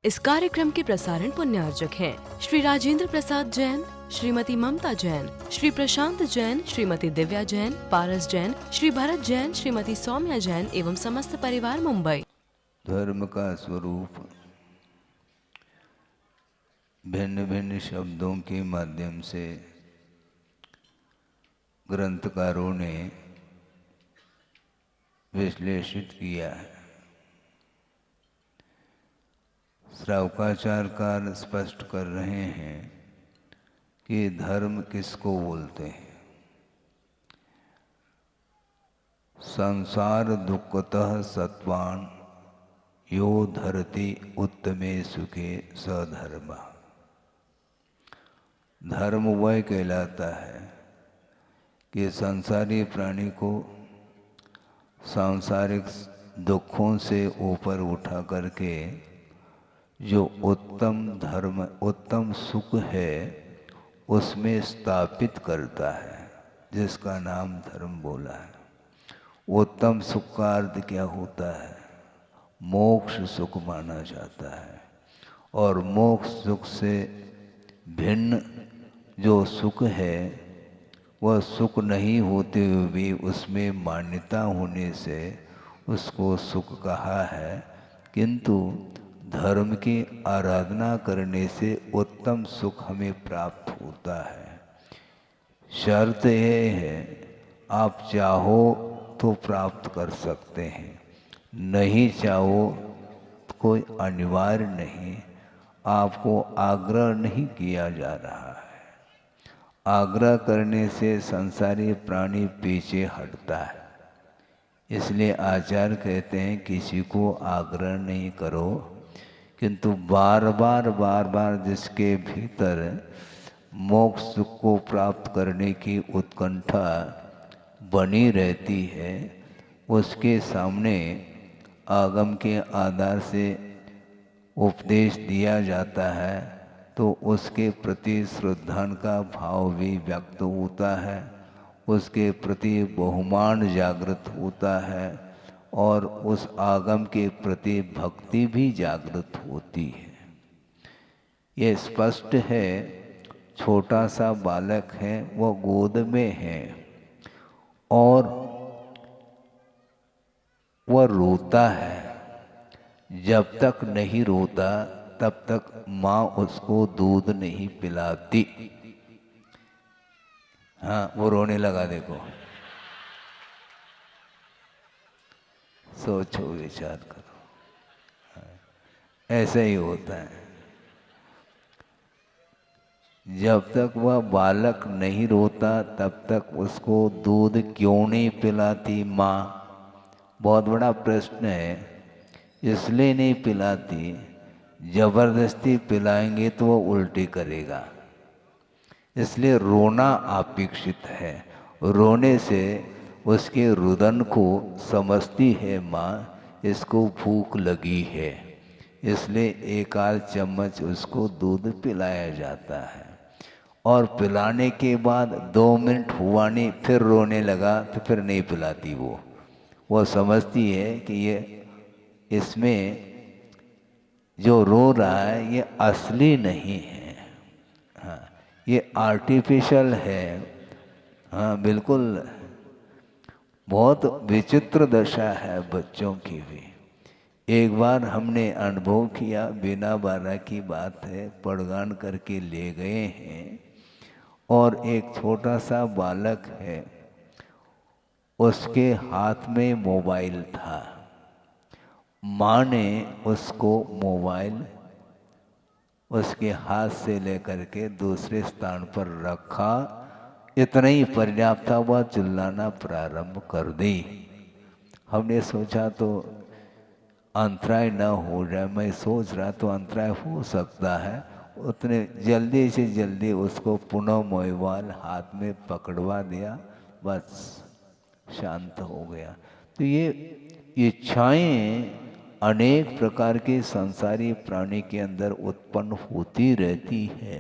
इस कार्यक्रम के प्रसारण पुण्यार्जक हैं श्री राजेंद्र प्रसाद जैन, श्रीमती ममता जैन, श्री प्रशांत जैन, श्रीमती दिव्या जैन, पारस जैन, श्री भरत जैन, श्रीमती सौम्या जैन एवं समस्त परिवार मुंबई। धर्म का स्वरूप भिन्न भिन्न शब्दों के माध्यम से ग्रंथकारों ने विश्लेषित किया है। श्रावकाचार्यकार स्पष्ट कर रहे हैं कि धर्म किसको बोलते हैं। संसार दुःखतः सत्वान यो धरति उत्तमे सुखे सधर्म। धर्म वह कहलाता है कि संसारी प्राणी को सांसारिक दुखों से ऊपर उठा करके जो उत्तम धर्म उत्तम सुख है उसमें स्थापित करता है, जिसका नाम धर्म बोला है। उत्तम सुख का अर्थ क्या होता है? मोक्ष सुख माना जाता है। और मोक्ष सुख से भिन्न जो सुख है वह सुख नहीं होते हुए भी उसमें मान्यता होने से उसको सुख कहा है। किंतु धर्म की आराधना करने से उत्तम सुख हमें प्राप्त होता है। शर्त यह है आप चाहो तो प्राप्त कर सकते हैं, नहीं चाहो तो कोई अनिवार्य नहीं, आपको आग्रह नहीं किया जा रहा है। आग्रह करने से संसारी प्राणी पीछे हटता है। इसलिए आचार्य कहते हैं किसी को आग्रह नहीं करो, किंतु बार बार जिसके भीतर मोक्ष सुख को प्राप्त करने की उत्कंठा बनी रहती है उसके सामने आगम के आधार से उपदेश दिया जाता है तो उसके प्रति श्रद्धा का भाव भी व्यक्त होता है, उसके प्रति बहुमान जागृत होता है और उस आगम के प्रति भक्ति भी जागृत होती है। ये स्पष्ट है। छोटा सा बालक है, वह गोद में है और वह रोता है। जब तक नहीं रोता तब तक माँ उसको दूध नहीं पिलाती। हाँ, वो रोने लगा, देखो। सोचो, विचार करो। ऐसा ही होता है। जब तक वह बालक नहीं रोता तब तक उसको दूध क्यों नहीं पिलाती माँ? बहुत बड़ा प्रश्न है। इसलिए नहीं पिलाती, जबरदस्ती पिलाएंगे तो वो उल्टी करेगा। इसलिए रोना अपेक्षित है। रोने से उसके रुदन को समझती है माँ, इसको भूख लगी है, इसलिए एक आध चम्मच उसको दूध पिलाया जाता है। और पिलाने के बाद 2 मिनट हुआ नहीं, फिर रोने लगा तो फिर नहीं पिलाती। वो समझती है कि ये इसमें जो रो रहा है ये असली नहीं है। हाँ, ये आर्टिफिशियल है। हाँ, बिल्कुल। बहुत विचित्र दशा है बच्चों की भी। एक बार हमने अनुभव किया, बिना बारह की बात है, पड़गान करके ले गए हैं और एक छोटा सा बालक है, उसके हाथ में मोबाइल था। माँ ने उसको मोबाइल उसके हाथ से लेकर के दूसरे स्थान पर रखा। इतना ही पर्याप्त था, वह चिल्लाना प्रारंभ कर दी। हमने सोचा तो अंतराय न हो जाए, मैं सोच रहा तो अंतराय हो सकता है। उतने जल्दी से जल्दी उसको पुनः मोबाइल हाथ में पकड़वा दिया, बस शांत हो गया। तो ये इच्छाएं अनेक प्रकार के संसारी प्राणी के अंदर उत्पन्न होती रहती है,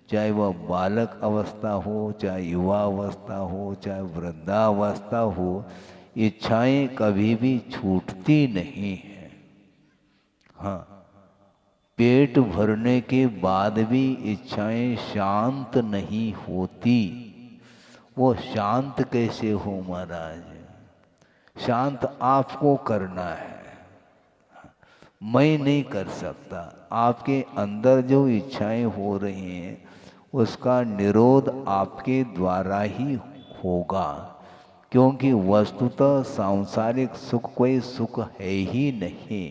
चाहे वह बालक अवस्था हो, चाहे युवा अवस्था हो, चाहे वृद्धावस्था हो। इच्छाएं कभी भी छूटती नहीं है। हाँ, पेट भरने के बाद भी इच्छाएं शांत नहीं होती, वो शांत कैसे हो महाराज? शांत आपको करना है, मैं नहीं कर सकता। आपके अंदर जो इच्छाएं हो रही हैं उसका निरोध आपके द्वारा ही होगा, क्योंकि वस्तुतः सांसारिक सुख कोई सुख है ही नहीं।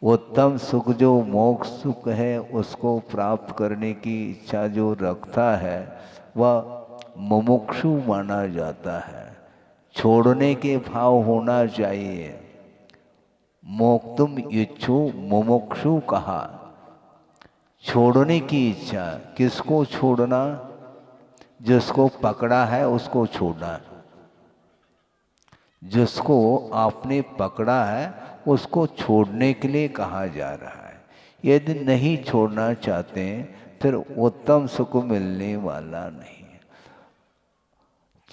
उत्तम सुख जो मोक्ष सुख है उसको प्राप्त करने की इच्छा जो रखता है वह मुमुक्षु माना जाता है। छोड़ने के भाव होना चाहिए। मोक्तुम इच्छु मुमुक्षु कहा, छोड़ने की इच्छा। किसको छोड़ना? जिसको पकड़ा है उसको छोड़ना। जिसको आपने पकड़ा है उसको छोड़ने के लिए कहा जा रहा है। यदि नहीं छोड़ना चाहते फिर उत्तम सुख मिलने वाला नहीं।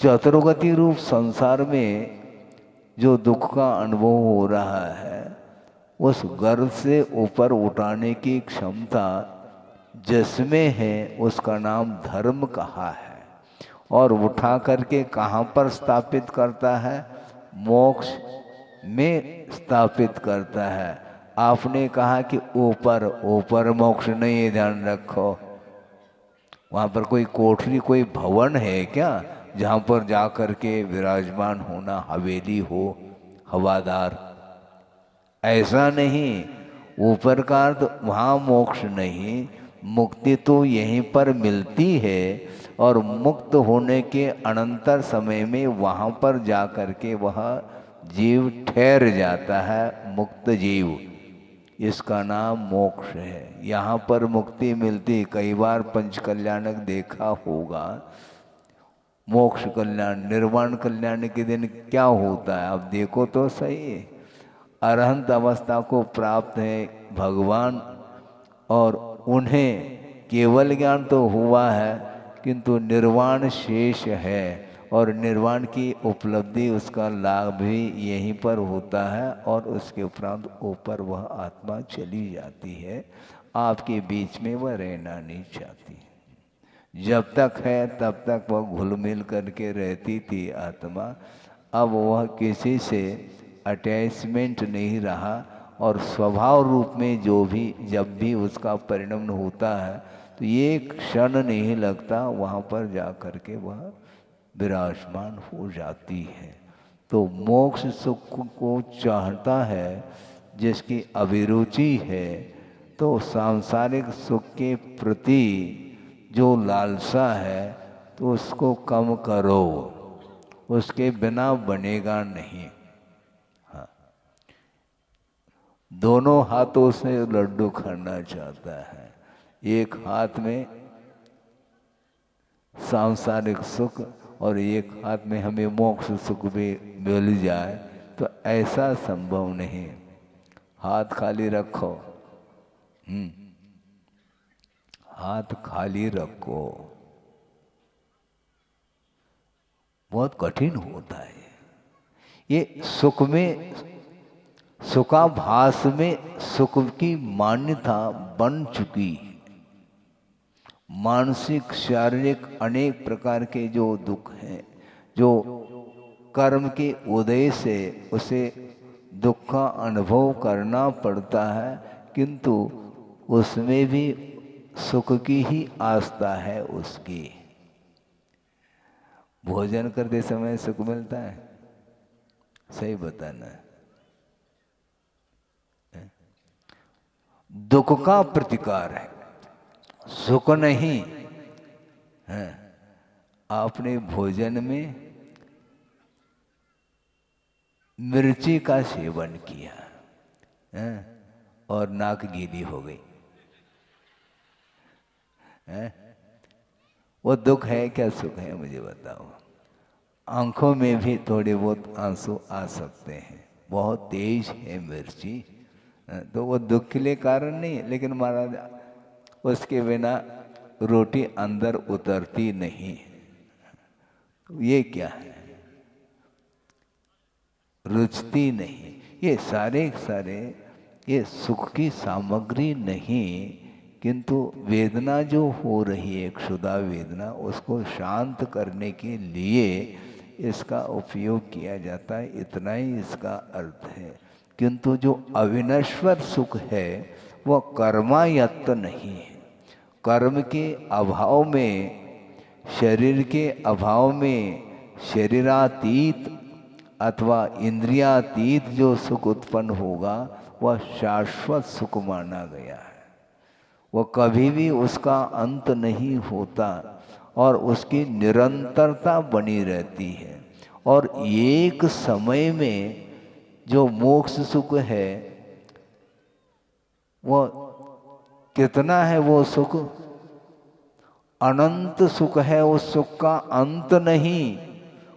चतुर्गति रूप संसार में जो दुख का अनुभव हो रहा है उस गर्भ से ऊपर उठाने की क्षमता जिसमें है उसका नाम धर्म कहा है, और उठा करके कहाँ पर स्थापित करता है? मोक्ष में स्थापित करता है। आपने कहा कि ऊपर, ऊपर मोक्ष नहीं, ध्यान रखो। वहाँ पर कोई कोठरी, कोई भवन है क्या जहाँ पर जा कर के विराजमान होना, हवेली हो, हवादार? ऐसा नहीं। ऊपर का अर्थ वहाँ मोक्ष नहीं, मुक्ति तो यहीं पर मिलती है, और मुक्त होने के अनंतर समय में वहाँ पर जा कर के वह जीव ठहर जाता है, मुक्त जीव। इसका नाम मोक्ष है। यहाँ पर मुक्ति मिलती। कई बार पंच कल्याणक देखा होगा। मोक्ष कल्याण, निर्वाण कल्याण के दिन क्या होता है आप देखो तो सही। अरहंत अवस्था को प्राप्त है भगवान, और उन्हें केवल ज्ञान तो हुआ है किंतु निर्वाण शेष है, और निर्वाण की उपलब्धि, उसका लाभ भी यहीं पर होता है, और उसके उपरांत ऊपर वह आत्मा चली जाती है। आपके बीच में वह रहना नहीं चाहती। जब तक है तब तक वह घुल मिल करके रहती थी आत्मा। अब वह किसी से अटैचमेंट नहीं रहा, और स्वभाव रूप में जो भी जब भी उसका परिणमन होता है तो ये क्षण नहीं लगता, वहाँ पर जा कर के वह विराजमान हो जाती है। तो मोक्ष सुख को चाहता है जिसकी अभिरुचि है, तो सांसारिक सुख के प्रति जो लालसा है तो उसको कम करो, उसके बिना बनेगा नहीं। हाँ, दोनों हाथों से लड्डू खाना चाहता है। एक हाथ में सांसारिक सुख और एक हाथ में हमें मोक्ष सुख भी मिल जाए, तो ऐसा संभव नहीं। हाथ खाली रखो। हाथ खाली रखो, बहुत कठिन होता है ये। सुख में, सुखाभास में सुख की मान्यता बन चुकी। मानसिक शारीरिक अनेक प्रकार के जो दुख हैं, जो कर्म के उदय से उसे दुख का अनुभव करना पड़ता है, किंतु उसमें भी सुख की ही आस्था है उसकी। भोजन करते समय सुख मिलता है? सही बताना। दुख का प्रतिकार है, सुख नहीं है। आपने भोजन में मिर्ची का सेवन किया है और नाक गीली हो गई है, वो दुख है क्या सुख है? मुझे बताओ। आंखों में भी थोड़े बहुत आंसू आ सकते हैं, बहुत तेज है मिर्ची, तो वो दुख के लिए कारण नहीं है। लेकिन महाराज उसके बिना रोटी अंदर उतरती नहीं। ये क्या है? रुचती नहीं। ये सारे ये सुख की सामग्री नहीं, किंतु वेदना जो हो रही है, क्षुधा वेदना, उसको शांत करने के लिए इसका उपयोग किया जाता है, इतना ही इसका अर्थ है। किंतु जो अविनश्वर सुख है वह कर्मायत्त नहीं है। कर्म के अभाव में, शरीर के अभाव में शरीरातीत अथवा इंद्रियातीत जो सुख उत्पन्न होगा वह शाश्वत सुख माना गया है। वह कभी भी उसका अंत नहीं होता और उसकी निरंतरता बनी रहती है। और एक समय में जो मोक्ष सुख है वो कितना है, वो सुख अनंत सुख है, उस सुख का अंत नहीं,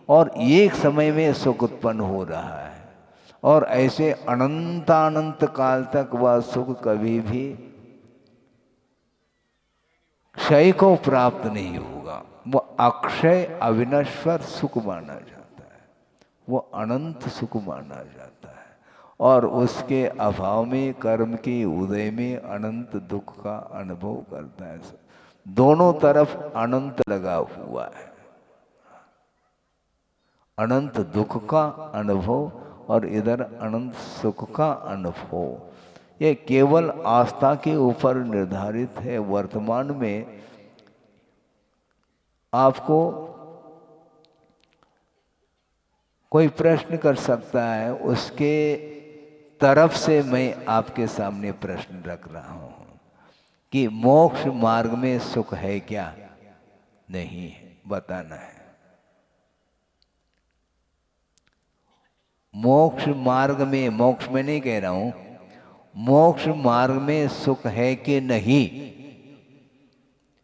और एक समय में सुख उत्पन्न हो रहा है। और ऐसे अनंतानंत काल तक वह सुख कभी भी क्षय को प्राप्त नहीं होगा। वह अक्षय अविनश्वर सुख माना जाता है, वह अनंत सुख माना जाता है। और उसके अभाव में कर्म के उदय में अनंत दुख का अनुभव करता है। दोनों तरफ अनंत लगा हुआ है, अनंत दुख का अनुभव और इधर अनंत सुख का अनुभव। ये केवल आस्था के ऊपर निर्धारित है। वर्तमान में आपको कोई प्रश्न कर सकता है, उसके तरफ से मैं आपके सामने प्रश्न रख रहा हूं कि मोक्ष मार्ग में सुख है क्या? नहीं है, बताना है। मोक्ष मार्ग में, मोक्ष में नहीं कह रहा हूं, मोक्ष मार्ग में सुख है कि नहीं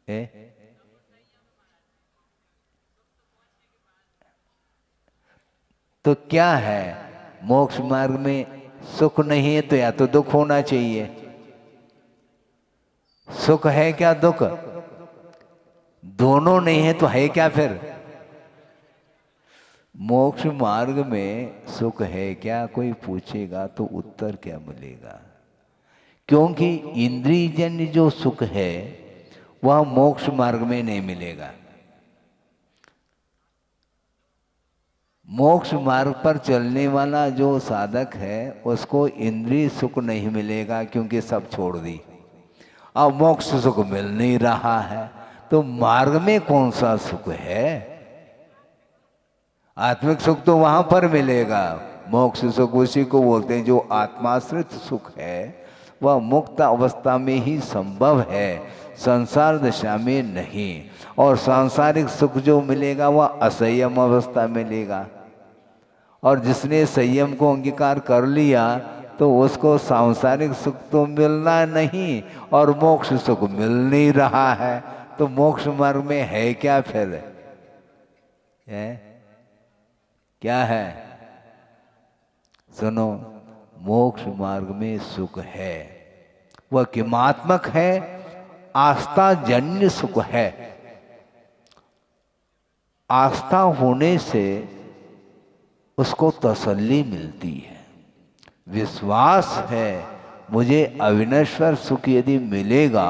है? तो क्या है? मोक्ष मार्ग में सुख नहीं है तो या तो दुख होना चाहिए। सुख है क्या दुख? दोनों नहीं है तो है क्या फिर? मोक्ष मार्ग में सुख है क्या कोई पूछेगा तो उत्तर क्या मिलेगा? क्योंकि इंद्रियजन्य जो सुख है वह मोक्ष मार्ग में नहीं मिलेगा। मोक्ष मार्ग पर चलने वाला जो साधक है उसको इंद्रिय सुख नहीं मिलेगा, क्योंकि सब छोड़ दी। अब मोक्ष सुख मिल नहीं रहा है तो मार्ग में कौन सा सुख है? आत्मिक सुख तो वहां पर मिलेगा। मोक्ष सुख उसी को बोलते हैं जो आत्माश्रित सुख है, वह मुक्त अवस्था में ही संभव है, संसार दशा में नहीं। और सांसारिक सुख जो मिलेगा वह असंयम अवस्था में मिलेगा। और जिसने संयम को अंगीकार कर लिया तो उसको सांसारिक सुख तो मिलना नहीं और मोक्ष सुख मिल नहीं रहा है। तो मोक्ष मार्ग में है क्या फिर? है क्या है? सुनो, मोक्ष मार्ग में सुख है, वह किमात्मक है, आस्था जन्य सुख है। आस्था होने से उसको तसल्ली मिलती है, विश्वास है मुझे अविनश्वर सुख यदि मिलेगा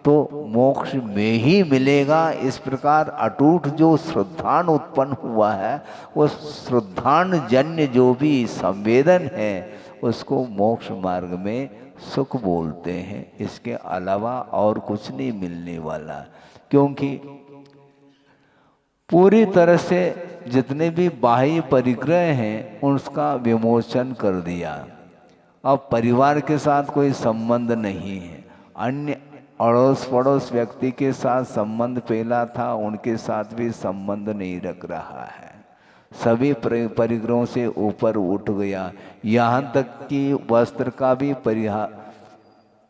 तो मोक्ष में ही मिलेगा। इस प्रकार अटूट जो श्रद्धान उत्पन्न हुआ है, वो श्रद्धान जन्य जो भी संवेदन है उसको मोक्ष मार्ग में सुख बोलते हैं। इसके अलावा और कुछ नहीं मिलने वाला, क्योंकि पूरी तरह से जितने भी बाह्य परिग्रह हैं उसका विमोचन कर दिया। अब परिवार के साथ कोई संबंध नहीं है, अन्य अड़ोस पड़ोस व्यक्ति के साथ संबंध पहला था उनके साथ भी संबंध नहीं रख रहा है, सभी परिग्रहों से ऊपर उठ गया। यहाँ तक कि वस्त्र का भी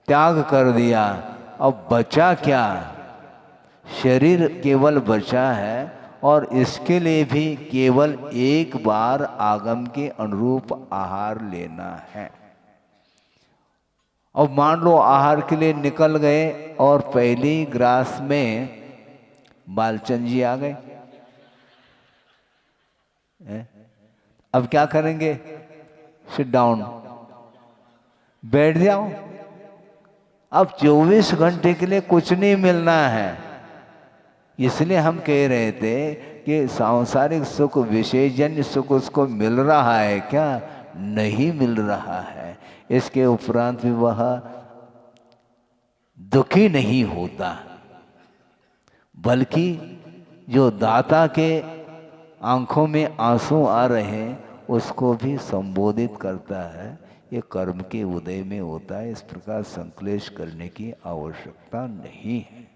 त्याग कर दिया। अब बचा क्या? शरीर केवल बचा है और इसके लिए भी केवल एक बार आगम के अनुरूप आहार लेना है। अब मान लो आहार के लिए निकल गए और पहली ग्रास में बालचंद जी आ गए, अब क्या करेंगे? Sit down. बैठ जाओ। अब 24 घंटे के लिए कुछ नहीं मिलना है, इसलिए हम कह रहे थे कि सांसारिक सुख, विषयजन्य सुख उसको मिल रहा है क्या? नहीं मिल रहा है। इसके उपरांत भी वह दुखी नहीं होता, बल्कि जो दाता के आंखों में आंसू आ रहे हैं उसको भी संबोधित करता है। ये कर्म के उदय में होता है। इस प्रकार संक्लेश करने की आवश्यकता नहीं है।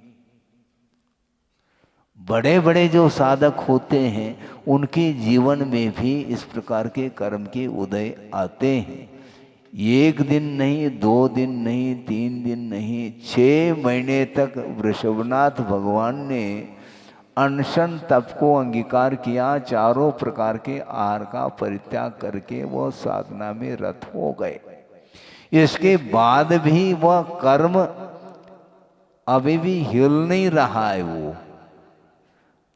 बड़े बड़े जो साधक होते हैं उनके जीवन में भी इस प्रकार के कर्म के उदय आते हैं। 1 दिन नहीं, 2 दिन नहीं, 3 दिन नहीं, 6 महीने तक वृषभनाथ भगवान ने अनशन तप को अंगीकार किया। चारों प्रकार के आहार का परित्याग करके वो साधना में रत हो गए। इसके बाद भी वह कर्म अभी भी हिल नहीं रहा है। वो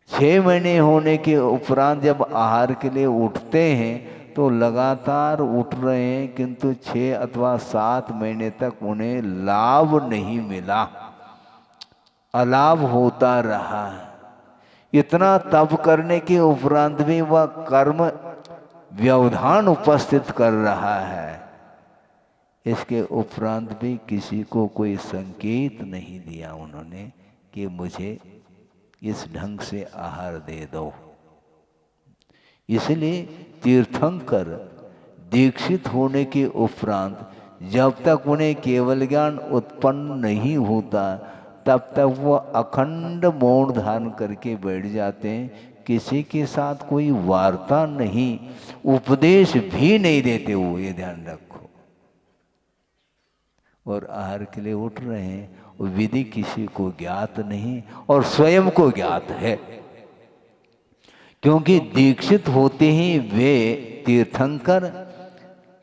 6 महीने होने के उपरांत जब आहार के लिए उठते हैं तो लगातार उठ रहे हैं, किंतु 6 अथवा 7 महीने तक उन्हें लाभ नहीं मिला, अलाभ होता रहा। इतना तप करने के उपरांत भी वह कर्म व्यवधान उपस्थित कर रहा है। इसके उपरांत भी किसी को कोई संकेत नहीं दिया उन्होंने कि मुझे इस ढंग से आहार दे दो। इसलिए तीर्थंकर दीक्षित होने के उपरांत जब तक उन्हें केवल ज्ञान उत्पन्न नहीं होता तब तक वो अखंड मौन धारण करके बैठ जाते हैं। किसी के साथ कोई वार्ता नहीं, उपदेश भी नहीं देते वो, ये ध्यान रखो। और आहार के लिए उठ रहे हैं, विधि किसी को ज्ञात नहीं और स्वयं को ज्ञात है, क्योंकि दीक्षित होते ही वे तीर्थंकर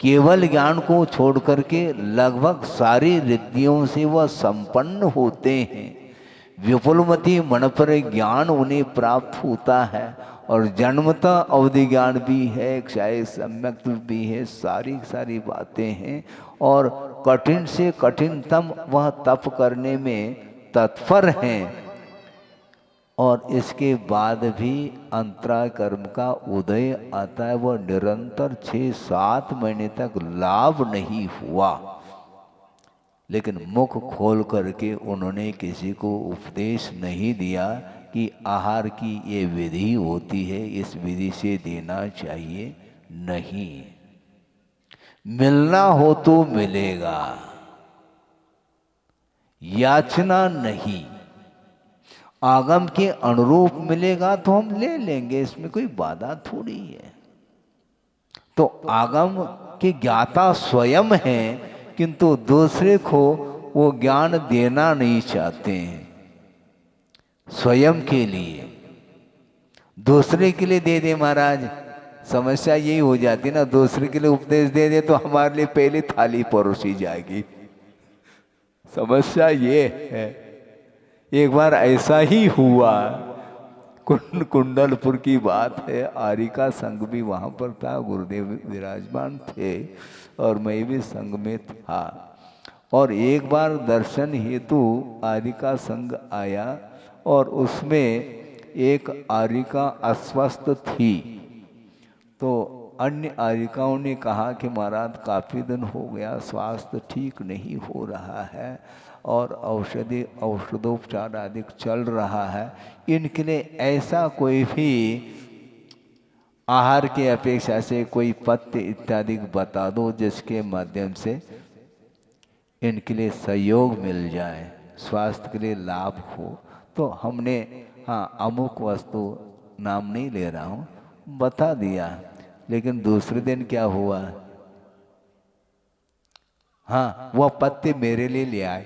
केवल ज्ञान को छोड़ करके लगभग सारी रिद्धियों से वह संपन्न होते हैं। विपुलमती मन पर ज्ञान उन्हें प्राप्त होता है और जन्मतः अवधि ज्ञान भी है, क्षय सम्यक भी है, सारी बातें हैं। और कठिन से कठिनतम वह तप करने में तत्पर हैं। और इसके बाद भी अंतराय कर्म का उदय आता है। वह निरंतर 6-7 महीने तक लाभ नहीं हुआ, लेकिन मुख खोल करके उन्होंने किसी को उपदेश नहीं दिया कि आहार की ये विधि होती है, इस विधि से देना चाहिए। नहीं, मिलना हो तो मिलेगा, याचना नहीं। आगम के अनुरूप मिलेगा तो हम ले लेंगे, इसमें कोई बाधा थोड़ी है। तो आगम के ज्ञाता स्वयं हैं, किंतु दूसरे को वो ज्ञान देना नहीं चाहते हैं। स्वयं के लिए, दूसरे के लिए दे दे महाराज, समस्या यही हो जाती ना। दूसरे के लिए उपदेश दे दे तो हमारे लिए पहले थाली परोसी जाएगी। समस्या ये है। एक बार ऐसा ही हुआ, कुंडलपुर की बात है। आर्य का संघ भी वहाँ पर था, गुरुदेव विराजमान थे और मैं भी संघ में था। और एक बार दर्शन हेतु आर्य का संघ आया और उसमें एक आर्यिका अस्वस्थ थी। तो अन्य आर्यिकाओं ने कहा कि महाराज काफ़ी दिन हो गया, स्वास्थ्य ठीक नहीं हो रहा है और औषधोपचार आदि चल रहा है। इनके लिए ऐसा कोई भी आहार के अपेक्षा से कोई पथ्य इत्यादि बता दो जिसके माध्यम से इनके लिए सहयोग मिल जाए, स्वास्थ्य के लिए लाभ हो। तो हमने अमुक वस्तु, नाम नहीं ले रहा हूँ, बता दिया। लेकिन दूसरे दिन क्या हुआ, वह पत्ते मेरे लिए ले आए।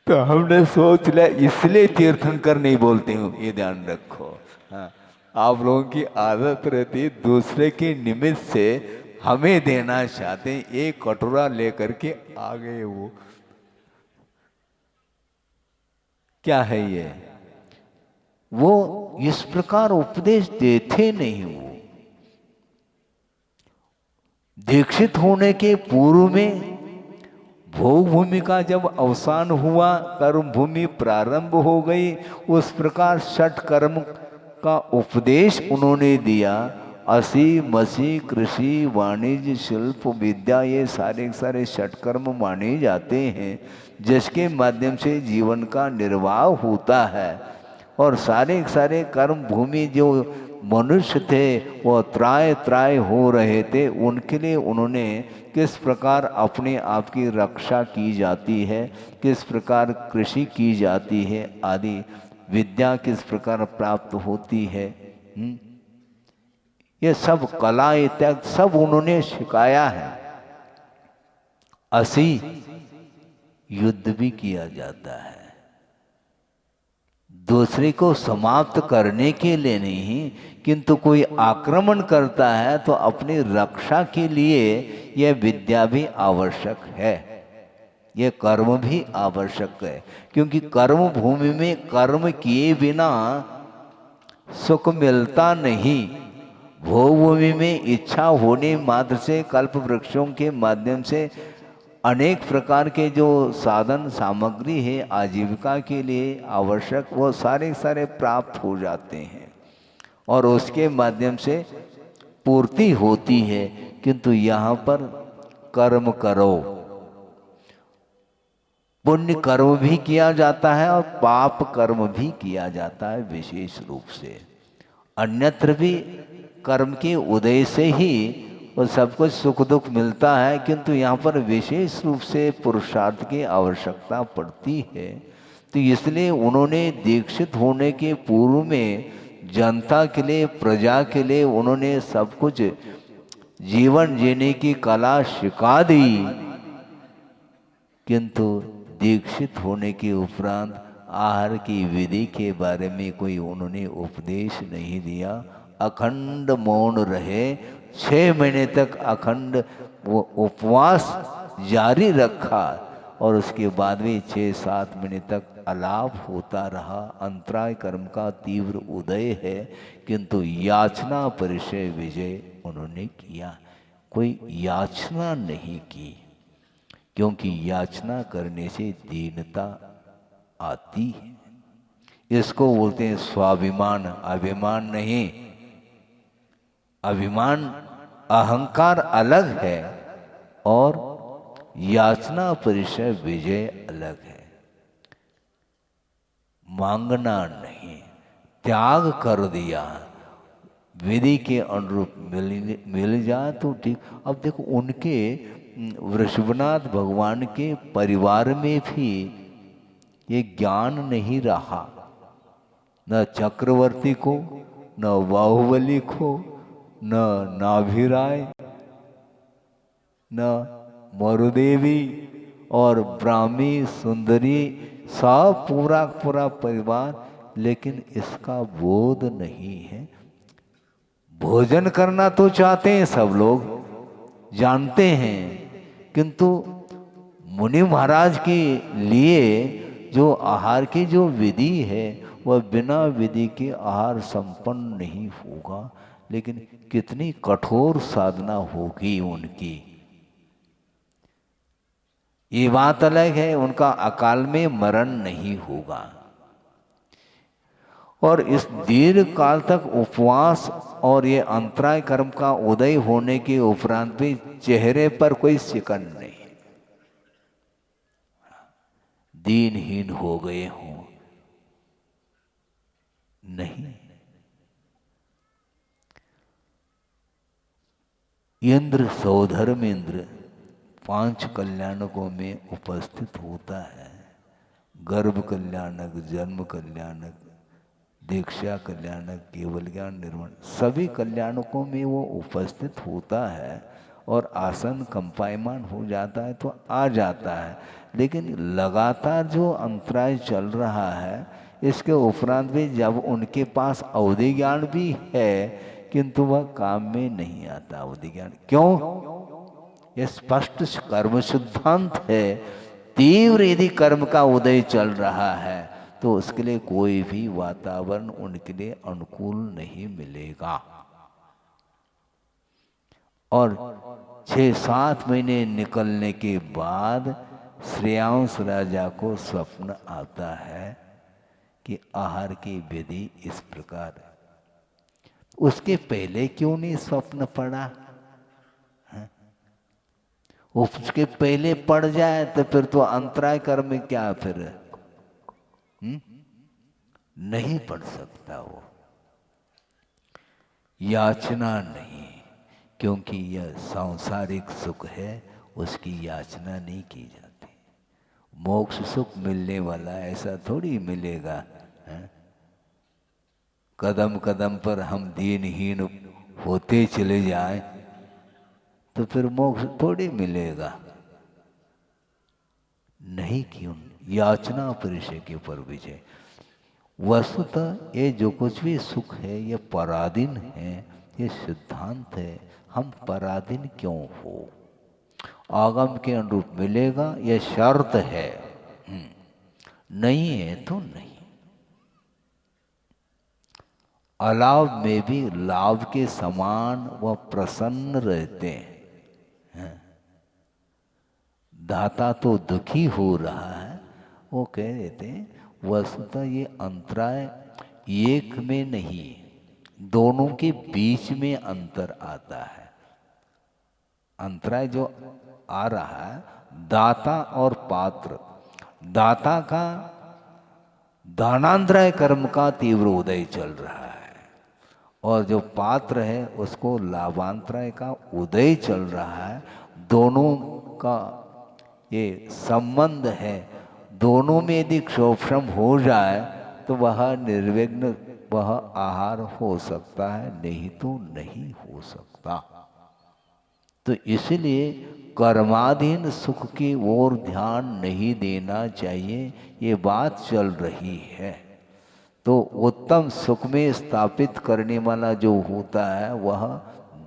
तो हमने सोच लिया, इसलिए तीर्थंकर नहीं बोलते हूँ, ये ध्यान रखो। आप लोगों की आदत रहती दूसरे के निमित्त से हमें देना चाहते हैं, एक कटोरा लेकर के आ गए। वो क्या है ये? वो इस प्रकार उपदेश देते नहीं। वो दीक्षित होने के पूर्व में भोग भूमि का जब अवसान हुआ, कर्म भूमि प्रारंभ हो गई, उस प्रकार षट कर्म का उपदेश उन्होंने दिया। असी मसी कृषि वाणिज्य शिल्प विद्या, ये सारे सारे षटकर्म माने जाते हैं जिसके माध्यम से जीवन का निर्वाह होता है। और सारे सारे कर्म भूमि जो मनुष्य थे वो त्राय त्राय हो रहे थे, उनके लिए उन्होंने किस प्रकार अपने आप की रक्षा की जाती है, किस प्रकार कृषि की जाती है आदि विद्या किस प्रकार प्राप्त होती है, ये सब कला इत्यादि सब उन्होंने सिखाया है। असी युद्ध भी किया जाता है, दूसरे को समाप्त करने के लिए नहीं, किंतु कोई आक्रमण करता है तो अपनी रक्षा के लिए यह विद्या भी आवश्यक है, यह कर्म भी आवश्यक है। क्योंकि कर्म भूमि में कर्म किए बिना सुख मिलता नहीं। भोग भूमि में इच्छा होने मात्र से कल्प वृक्षों के माध्यम से अनेक प्रकार के जो साधन सामग्री है आजीविका के लिए आवश्यक, वो सारे सारे प्राप्त हो जाते हैं और उसके माध्यम से पूर्ति होती है। किंतु यहाँ पर कर्म करो, पुण्य कर्म भी किया जाता है और पाप कर्म भी किया जाता है विशेष रूप से। अन्यत्र भी कर्म के उदय से ही वो सब कुछ सुख दुख मिलता है, किंतु यहाँ पर विशेष रूप से पुरुषार्थ की आवश्यकता पड़ती है। तो इसलिए उन्होंने दीक्षित होने के पूर्व में जनता के लिए, प्रजा के लिए उन्होंने सब कुछ जीवन जीने की कला सिखा दी। किंतु दीक्षित होने के उपरांत आहार की विधि के बारे में कोई उन्होंने उपदेश नहीं दिया। अखंड मौन रहे, 6 महीने तक अखंड वो उपवास जारी रखा और उसके बाद भी 6-7 महीने तक अलाप होता रहा। अंतराय कर्म का तीव्र उदय है, किंतु याचना परिचय विजय उन्होंने किया, कोई याचना नहीं की, क्योंकि याचना करने से दीनता आती है। इसको बोलते हैं स्वाभिमान, अभिमान नहीं। अभिमान अहंकार अलग है और याचना परिचय विजय अलग है। मांगना नहीं, त्याग कर दिया, विधि के अनुरूप मिल जाए तो ठीक। अब देखो उनके वृषभनाथ भगवान के परिवार में भी ये ज्ञान नहीं रहा, न चक्रवर्ती को, न बाहुबली को, न नाभिराय, न मरुदेवी और ब्राह्मी सुंदरी, सब पूरा पूरा परिवार, लेकिन इसका बोध नहीं है। भोजन करना तो चाहते हैं सब लोग, जानते हैं, किंतु मुनि महाराज के लिए जो आहार की जो विधि है वह बिना विधि के आहार संपन्न नहीं होगा। लेकिन कितनी कठोर साधना होगी उनकी, ये बात अलग है। उनका अकाल में मरण नहीं होगा और इस दीर्घ काल तक उपवास और ये अंतराय कर्म का उदय होने के उपरांत भी चेहरे पर कोई सिकन नहीं, दीनहीन हो गए हों नहीं। इंद्र सौधर्मेंद्र 5 कल्याणकों में उपस्थित होता है। गर्भ कल्याणक, जन्म कल्याणक, दीक्षा कल्याणक, केवल ज्ञान निर्माण, सभी कल्याणकों में वो उपस्थित होता है और आसन कंपायमान हो जाता है तो आ जाता है। लेकिन लगातार जो अंतराय चल रहा है, इसके उपरांत भी जब उनके पास अवधि ज्ञान भी है, किंतु वह काम में नहीं आता अवधि ज्ञान। क्यों? यह स्पष्ट कर्म सिद्धांत है। तीव्र यदि कर्म का उदय चल रहा है तो उसके लिए कोई भी वातावरण उनके लिए अनुकूल नहीं मिलेगा। और 6-7 महीने निकलने के बाद श्रेयांश राजा को स्वप्न आता है कि आहार की विधि इस प्रकार है। उसके पहले क्यों नहीं स्वप्न पड़ा? उसके पहले पड़ जाए तो फिर तो अंतराय कर्म क्या फिर? नहीं पढ़ सकता वो। याचना नहीं, क्योंकि यह सांसारिक सुख है, उसकी याचना नहीं की जाती। मोक्ष सुख मिलने वाला ऐसा थोड़ी मिलेगा है? कदम कदम पर हम दीनहीन होते चले जाएं तो फिर मोक्ष थोड़ी मिलेगा। नहीं, क्यों? याचना परिचय के ऊपर विजय। वस्तुतः ये जो कुछ भी सुख है ये पराधीन है, ये सिद्धांत है। हम पराधीन क्यों हो? आगम के अनुरूप मिलेगा, ये शर्त है। नहीं है तो नहीं। अलाभ में भी लाभ के समान वह प्रसन्न रहते हैं। दाता तो दुखी हो रहा है, वो कह रहे थे वस्तुतः ये अंतराय एक में नहीं, दोनों के बीच में अंतर आता है। अंतराय जो आ रहा है दाता और पात्र, दाता का दानांतराय कर्म का तीव्र उदय चल रहा है और जो पात्र है उसको लाभांतराय का उदय चल रहा है। दोनों का ये संबंध है। दोनों में यदि क्षोभम हो जाए तो वह निर्विघ्न वह आहार हो सकता है, नहीं तो नहीं हो सकता। तो इसलिए कर्माधीन सुख की ओर ध्यान नहीं देना चाहिए, ये बात चल रही है। तो उत्तम सुख में स्थापित करने वाला जो होता है वह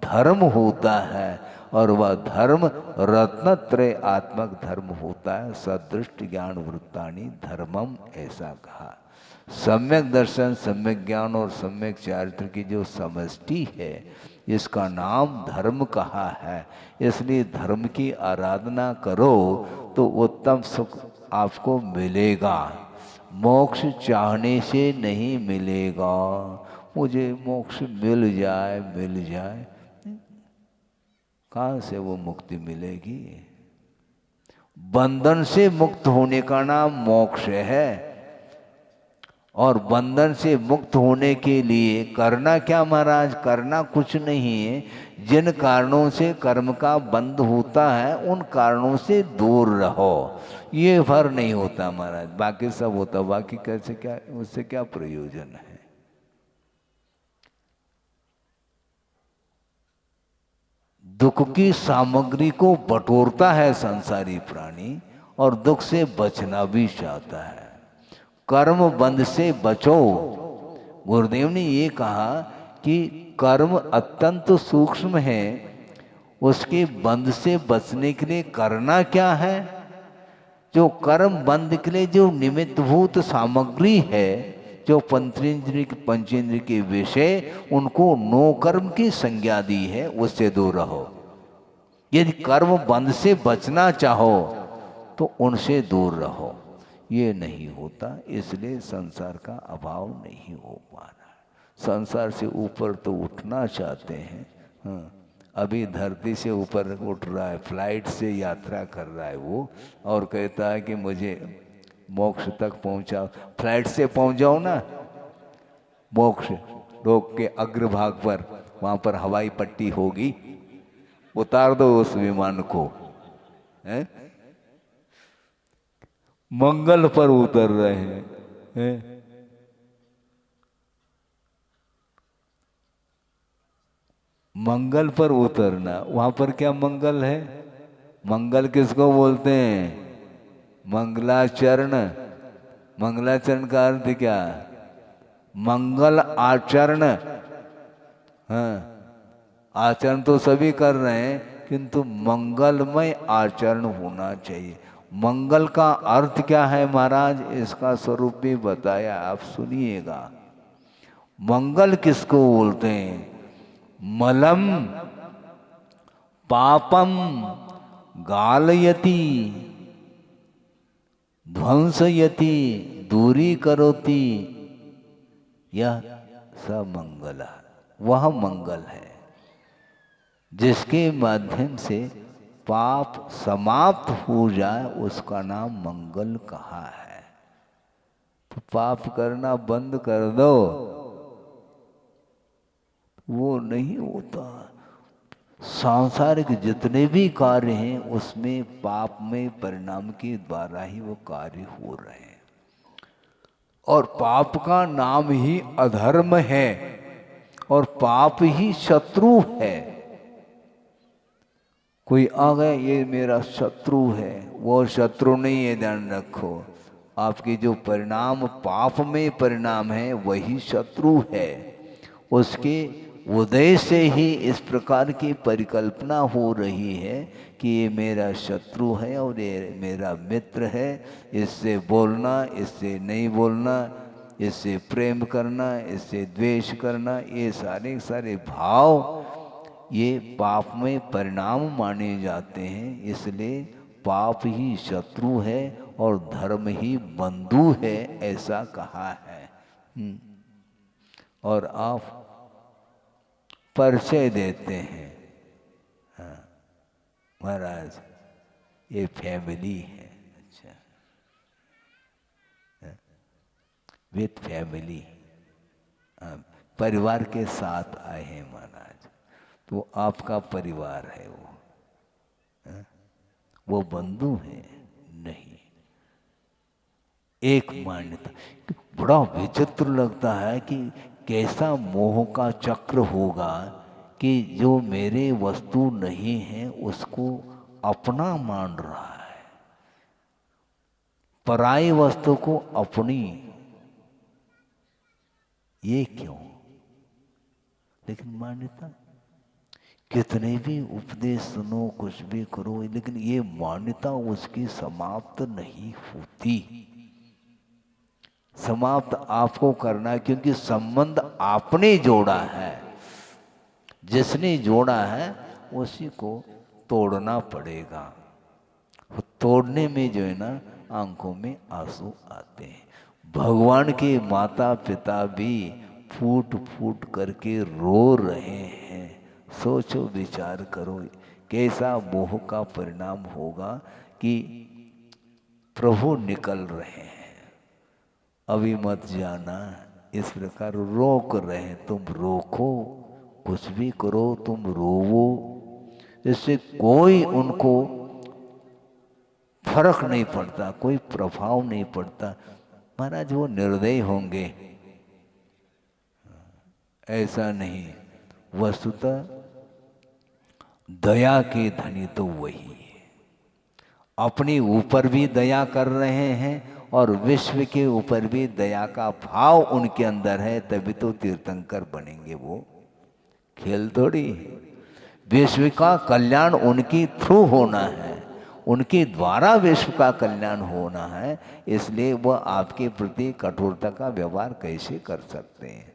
धर्म होता है और वह धर्म रत्नत्रय आत्मक धर्म होता है। सदृष्ट ज्ञान वृत्तानि धर्मम, ऐसा कहा। सम्यक दर्शन, सम्यक ज्ञान और सम्यक चारित्र की जो समष्टि है इसका नाम धर्म कहा है। इसलिए धर्म की आराधना करो तो उत्तम सुख आपको मिलेगा। मोक्ष चाहने से नहीं मिलेगा। मुझे मोक्ष मिल जाए, मिल जाए, कहाँ से वो मुक्ति मिलेगी? बंधन से मुक्त होने का नाम मोक्ष है। और बंधन से मुक्त होने के लिए करना क्या महाराज? करना कुछ नहीं है। जिन कारणों से कर्म का बंध होता है उन कारणों से दूर रहो। ये फर नहीं होता महाराज, बाकी सब होता। बाकी कैसे क्या, उससे क्या प्रयोजन है? दुख की सामग्री को बटोरता है संसारी प्राणी और दुख से बचना भी चाहता है। कर्म बंध से बचो। गुरुदेव ने ये कहा कि कर्म अत्यंत सूक्ष्म है, उसके बंध से बचने के लिए करना क्या है? जो कर्म बंध के लिए जो निमित्तभूत सामग्री है, जो पंचेंद्रिय के विषय, उनको नो कर्म की संज्ञा दी है, उससे दूर रहो। यदि कर्म बंध से बचना चाहो तो उनसे दूर रहो। ये नहीं होता, इसलिए संसार का अभाव नहीं हो पा रहा। संसार से ऊपर तो उठना चाहते हैं। हाँ, अभी धरती से ऊपर उठ रहा है, फ्लाइट से यात्रा कर रहा है वो, और कहता है कि मुझे मोक्ष तक पहुंचाओ। फ्लाइट से पहुंच जाओ ना मोक्ष, रोक के अग्रभाग पर, वहां पर हवाई पट्टी होगी, उतार दो उस विमान को। है? मंगल पर उतर रहे हैं। मंगल पर उतरना, वहां पर क्या मंगल है? मंगल किसको बोलते हैं? मंगलाचरण। मंगलाचरण का अर्थ क्या? मंगल आचरण। हाँ, आचरण तो सभी कर रहे हैं, किंतु मंगलमय आचरण होना चाहिए। मंगल का अर्थ क्या है महाराज? इसका स्वरूप भी बताया, आप सुनिएगा। मंगल किसको बोलते हैं? मलम पापम गालयति ध्वंसयति दूरी करोति, यह समंगल, वह मंगल है जिसके माध्यम से पाप समाप्त हो जाए, उसका नाम मंगल कहा है। तो पाप करना बंद कर दो, वो नहीं होता। सांसारिक जितने भी कार्य हैं उसमें पाप में परिणाम के द्वारा ही वो कार्य हो रहे हैं, और पाप का नाम ही अधर्म है और पाप ही शत्रु है। कोई आ गया ये मेरा शत्रु है, वो शत्रु नहीं है, ध्यान रखो। आपके जो परिणाम पाप में परिणाम है वही शत्रु है। उसके उदय से ही इस प्रकार की परिकल्पना हो रही है कि ये मेरा शत्रु है और ये मेरा मित्र है, इससे बोलना, इससे नहीं बोलना, इससे प्रेम करना, इससे द्वेष करना, ये सारे सारे भाव ये पाप में परिणाम माने जाते हैं। इसलिए पाप ही शत्रु है और धर्म ही बंधु है, ऐसा कहा है। और आप परिचय देते हैं, हाँ महाराज ये फैमिली है, अच्छा विथ फैमिली, परिवार के साथ आए हैं महाराज, तो आपका परिवार है वो बंधु है नहीं। एक मान्यता, बड़ा विचित्र लगता है कि कैसा मोह का चक्र होगा कि जो मेरे वस्तु नहीं है उसको अपना मान रहा है, पराई वस्तु को अपनी। ये क्यों? लेकिन मान्यता, कितने भी उपदेश सुनो, कुछ भी करो, लेकिन ये मान्यता उसकी समाप्त नहीं होती। समाप्त आपको करना है, क्योंकि संबंध आपने जोड़ा है। जिसने जोड़ा है उसी को तोड़ना पड़ेगा। तोड़ने में जो है ना आंखों में आंसू आते हैं। भगवान के माता पिता भी फूट फूट करके रो रहे हैं। सोचो, विचार करो, कैसा मोह का परिणाम होगा कि प्रभु निकल रहे हैं, अभी मत जाना, इस प्रकार रोक रहे हैं। तुम रोको, कुछ भी करो, तुम रोवो, इससे कोई उनको फर्क नहीं पड़ता, कोई प्रभाव नहीं पड़ता। महाराज वो निर्दयी होंगे, ऐसा नहीं। वस्तुतः दया के धनी तो वही है, अपने ऊपर भी दया कर रहे हैं और विश्व के ऊपर भी दया का भाव उनके अंदर है, तभी तो तीर्थंकर बनेंगे। वो खेल थोड़ी है। विश्व का कल्याण उनकी थ्रू होना है, उनके द्वारा विश्व का कल्याण होना है, इसलिए वह आपके प्रति कठोरता का व्यवहार कैसे कर सकते हैं?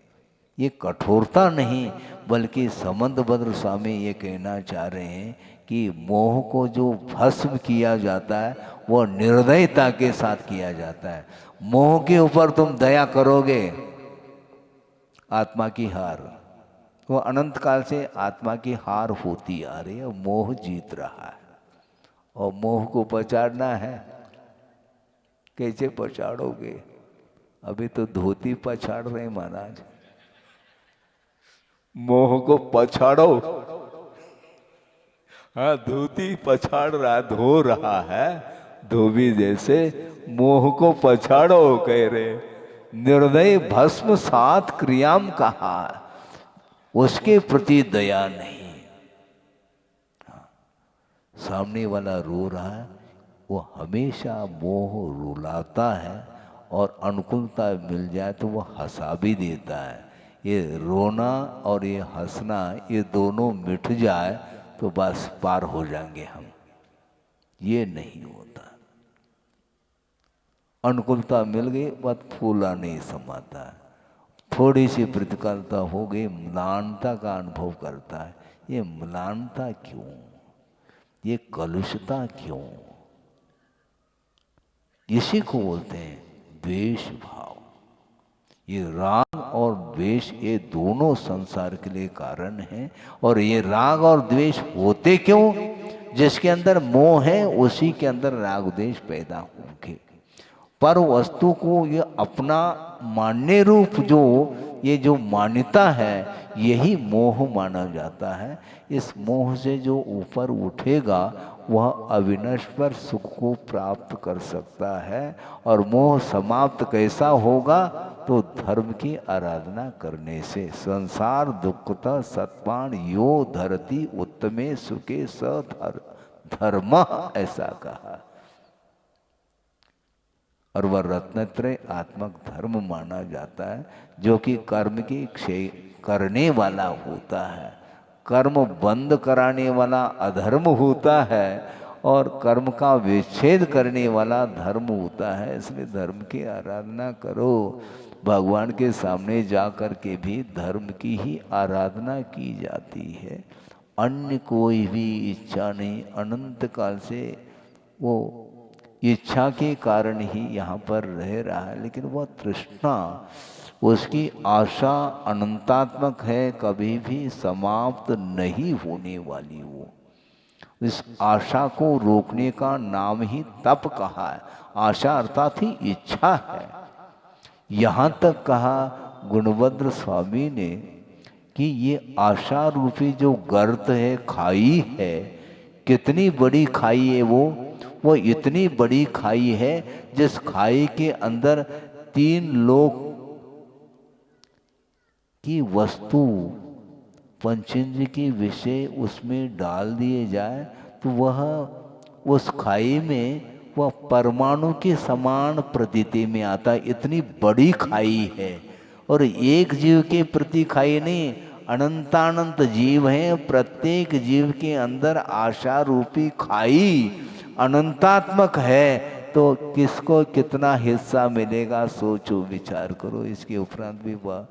ये कठोरता नहीं, बल्कि समंतभद्र स्वामी ये कहना चाह रहे हैं कि मोह को जो भस्म किया जाता है वो निर्दयता के साथ किया जाता है। मोह के ऊपर तुम दया करोगे, आत्मा की हार, वो अनंत काल से आत्मा की हार होती आ रही है, मोह जीत रहा है। और मोह को पछाड़ना है, कैसे पछाड़ोगे? अभी तो धोती पछाड़ रहे महाराज, मोह को पछाड़ो। हाँ, धोती पछाड़ रहा, धो रहा है धोबी जैसे, मोह को पछाड़ो कह रहे। निर्दय भस्म सात क्रियाम कहा, उसके प्रति दया नहीं। सामने वाला रो रहा है, वो हमेशा मोह रुलाता है, और अनुकूलता मिल जाए तो वो हंसा भी देता है। ये रोना और ये हंसना, ये दोनों मिट जाए तो बस पार हो जाएंगे हम। ये नहीं होता। अनुकूलता मिल गई, बस फूला नहीं समाता है। थोड़ी सी प्रतिकूलता हो गई, म्लानता का अनुभव करता है। ये म्लानता क्यों? ये कलुषता क्यों? इसी को बोलते हैं द्वेष भाव। ये राग और द्वेष, ये दोनों संसार के लिए कारण हैं। और ये राग और द्वेष होते क्यों? जिसके अंदर मोह है उसी के अंदर राग द्वेष पैदा होंगे। पर वस्तु को ये अपना मानने रूप ये जो मान्यता है, यही मोह माना जाता है। इस मोह से जो ऊपर उठेगा वह अविनश्वर सुख को प्राप्त कर सकता है। और मोह समाप्त कैसा होगा? तो धर्म की आराधना करने से। संसार दुखता सत्पान यो धरती उत्तमे सुखे स धर्म, ऐसा कहा। और वह रत्नत्रय आत्मक धर्म माना जाता है, जो कि कर्म की क्षय करने वाला होता है। कर्म बंद कराने वाला अधर्म होता है और कर्म का विच्छेद करने वाला धर्म होता है। इसलिए धर्म की आराधना करो। भगवान के सामने जा कर के भी धर्म की ही आराधना की जाती है। अन्य कोई भी इच्छा नहीं। अनंत काल से वो इच्छा के कारण ही यहाँ पर रह रहा है, लेकिन वह तृष्णा, उसकी आशा अनंतात्मक है, कभी भी समाप्त नहीं होने वाली। वो इस आशा को रोकने का नाम ही तप कहा है। आशा अर्थात ही इच्छा है। यहाँ तक कहा गुणभद्र स्वामी ने कि ये आशा रूपी जो गर्त है, खाई है, कितनी बड़ी खाई है वो इतनी बड़ी खाई है जिस खाई के अंदर 3 लोक की वस्तु पंचेंद्र के विषय उसमें डाल दिए जाए तो वह उस खाई में वह परमाणु के समान प्रतीति में आता है। इतनी बड़ी खाई है। और एक जीव के प्रति खाई नहीं, अनंतानंत जीव हैं। प्रत्येक जीव के अंदर आशा रूपी खाई अनंतात्मक है। तो किसको कितना हिस्सा मिलेगा, सोचो, विचार करो। इसके उपरांत भी वह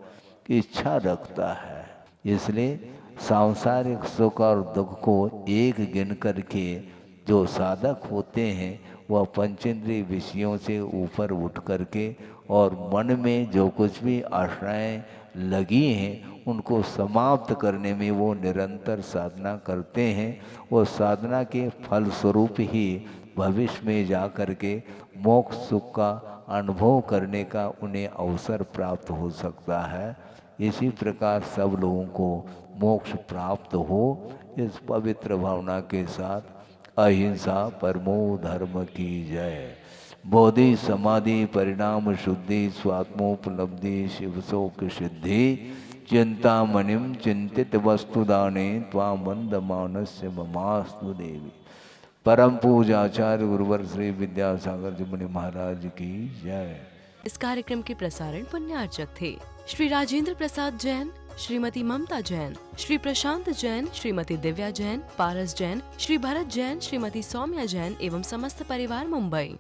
इच्छा रखता है। इसलिए सांसारिक सुख और दुख को एक गिन करके जो साधक होते हैं वह पंचेंद्रिय विषयों से ऊपर उठ करके और मन में जो कुछ भी आशाएं लगी हैं उनको समाप्त करने में वो निरंतर साधना करते हैं। वो साधना के फल स्वरूप ही भविष्य में जा कर के मोक्ष सुख का अनुभव करने का उन्हें अवसर प्राप्त हो सकता है। इसी प्रकार सब लोगों को मोक्ष प्राप्त हो, इस पवित्र भावना के साथ अहिंसा परमो धर्म की जय। बोधि समाधि परिणाम शुद्धि स्वात्मोपलब्धि शिव शोक सिद्धि चिंतामणिम चिंतित वस्तुदाने त्वामंद मानस्य ममास्तु देवी। परम पूजाचार्य गुरुवर श्री विद्यासागर जी मुनि महाराज की जय। इस कार्यक्रम के प्रसारण पुण्यार्चक थे श्री राजेंद्र प्रसाद जैन, श्रीमती ममता जैन, श्री प्रशांत जैन, श्रीमती दिव्या जैन, पारस जैन, श्री भरत जैन, श्रीमती सौम्या जैन एवं समस्त परिवार मुंबई।